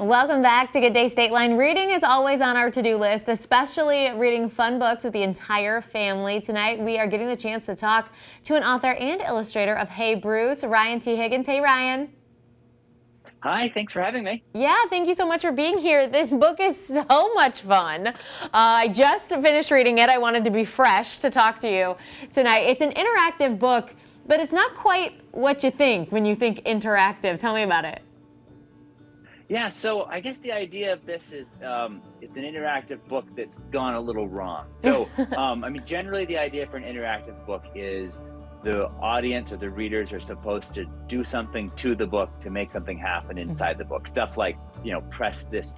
Welcome back to Good Day State Line. Reading is always on our to-do list, especially reading fun books with the entire family. Tonight, we are getting the chance to talk to an author and illustrator of Hey Bruce, Ryan T. Higgins. Hey, Ryan. Hi, thanks for having me. Yeah, thank you so much for being here. This book is so much fun. I just finished reading it. I wanted to be fresh to talk to you tonight. It's an interactive book, but it's not quite what you think when you think interactive. Tell me about it. Yeah, so I guess the idea of this is it's an interactive book that's gone a little wrong. So, generally the idea for an interactive book is the audience or the readers are supposed to do something to the book to make something happen inside the book. Stuff like, press this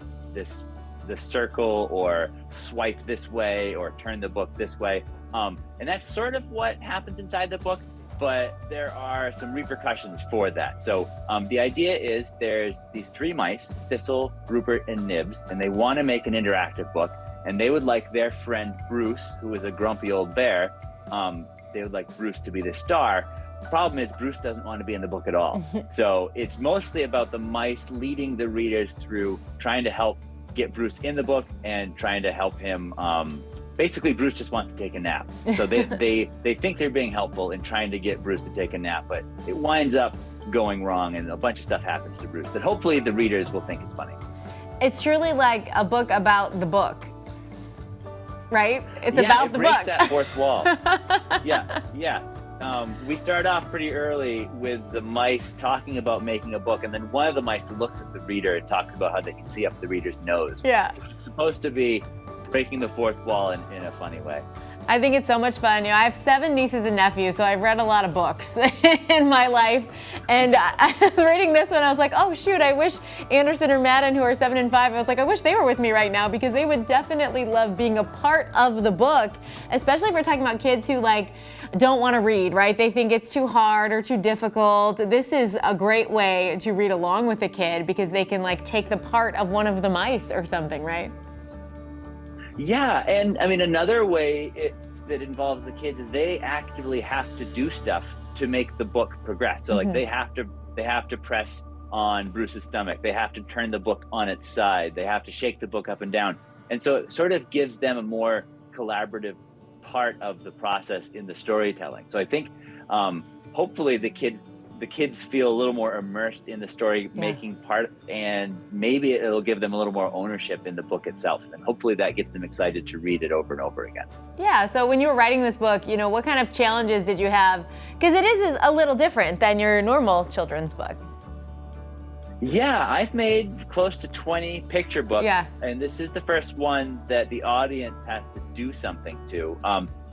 circle or swipe this way or turn the book this way. And that's sort of what happens inside the book, but there are some repercussions for that. So the idea is there's these three mice, Thistle, Rupert, and Nibs, and they want to make an interactive book, and they would like their friend Bruce, who is a grumpy old bear, they would like Bruce to be the star. The problem is Bruce doesn't want to be in the book at all. So it's mostly about the mice leading the readers through trying to help get Bruce in the book and trying to help him. Basically, Bruce just wants to take a nap. So they think they're being helpful in trying to get Bruce to take a nap, but it winds up going wrong and a bunch of stuff happens to Bruce that hopefully the readers will think is funny. It's truly like a book about the book, right? It's about the book. It breaks that fourth wall. Yeah. We start off pretty early with the mice talking about making a book, and then one of the mice looks at the reader and talks about how they can see up the reader's nose. Yeah. So it's supposed to be breaking the fourth wall in a funny way. I think it's so much fun. I have 7 nieces and nephews, so I've read a lot of books in my life. And I was reading this one, I was like, oh shoot, I wish Anderson or Madden, who are 7 and 5, I was like, I wish they were with me right now, because they would definitely love being a part of the book, especially if we're talking about kids who don't want to read, right? They think it's too hard or too difficult. This is a great way to read along with the kid, because they can take the part of one of the mice or something, right? Yeah, and another way that involves the kids is they actively have to do stuff to make the book progress. So they have to press on Bruce's stomach. They have to turn the book on its side. They have to shake the book up and down. And so it sort of gives them a more collaborative part of the process in the storytelling. So I think hopefully the kids feel a little more immersed in the story making part, and maybe it'll give them a little more ownership in the book itself, and hopefully that gets them excited to read it over and over again. Yeah, so when you were writing this book, what kind of challenges did you have? Because it is a little different than your normal children's book. Yeah, I've made close to 20 picture books, and this is the first one that the audience has to do something to.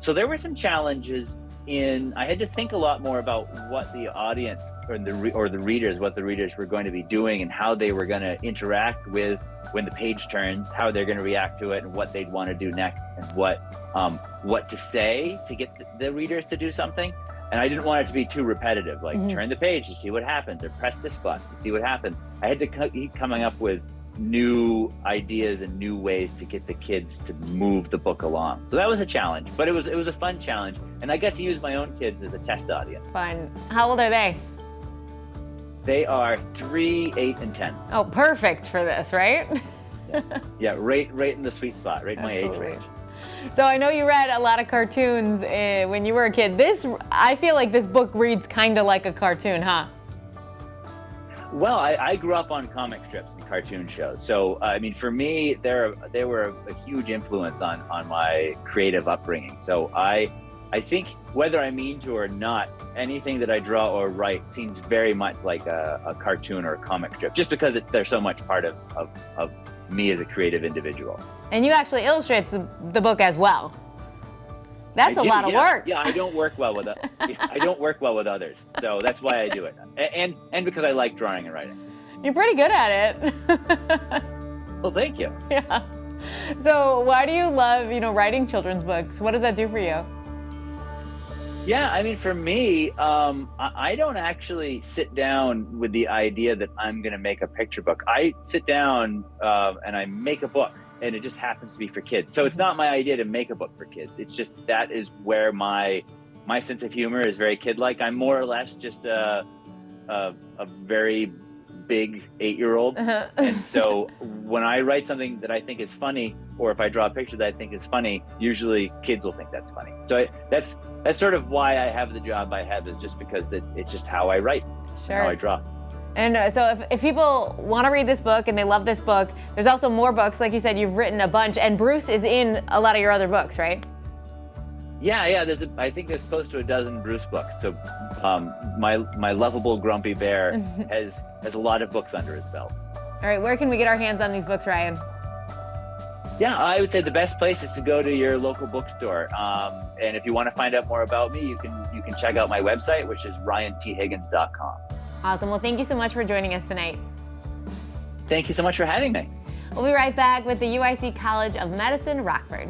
So there were some challenges I had to think a lot more about what the audience or the readers, what the readers were going to be doing and how they were going to interact with when the page turns, how they're going to react to it and what they'd want to do next, and what to say to get the readers to do something. And I didn't want it to be too repetitive, turn the page to see what happens or press this button to see what happens. I had to keep coming up with new ideas and new ways to get the kids to move the book along. So that was a challenge, but it was a fun challenge, and I got to use my own kids as a test audience. Fun. How old are they? They are 3, 8, and 10. Oh, perfect for this, right? Yeah, right in the sweet spot, right in my age range. So I know you read a lot of cartoons when you were a kid. I feel like this book reads kind of like a cartoon, huh? Well, I grew up on comic strips and cartoon shows. So, for me, they were a huge influence on my creative upbringing. So I think whether I mean to or not, anything that I draw or write seems very much like a cartoon or a comic strip, just because they're so much part of me as a creative individual. And you actually illustrate the book as well. That's a lot of work. Yeah, I don't work well with others, so that's why I do it, and because I like drawing and writing. You're pretty good at it. Well, thank you. Yeah. So why do you love, writing children's books? What does that do for you? Yeah, for me, I don't actually sit down with the idea that I'm going to make a picture book. I sit down and I make a book. And it just happens to be for kids. So it's not my idea to make a book for kids. It's just that is where my sense of humor is very kid-like. I'm more or less just a very big 8-year-old. Uh-huh. And so when I write something that I think is funny, or if I draw a picture that I think is funny, usually kids will think that's funny. So that's sort of why I have the job I have, is just because it's just how I write, Sure. how I draw. And so if people want to read this book and they love this book, there's also more books. Like you said, you've written a bunch, and Bruce is in a lot of your other books, right? Yeah. I think there's close to a dozen Bruce books. So my lovable grumpy bear has a lot of books under his belt. All right, where can we get our hands on these books, Ryan? Yeah, I would say the best place is to go to your local bookstore. And if you want to find out more about me, you can check out my website, which is ryanthiggins.com. Awesome. Well, thank you so much for joining us tonight. Thank you so much for having me. We'll be right back with the UIC College of Medicine, Rockford.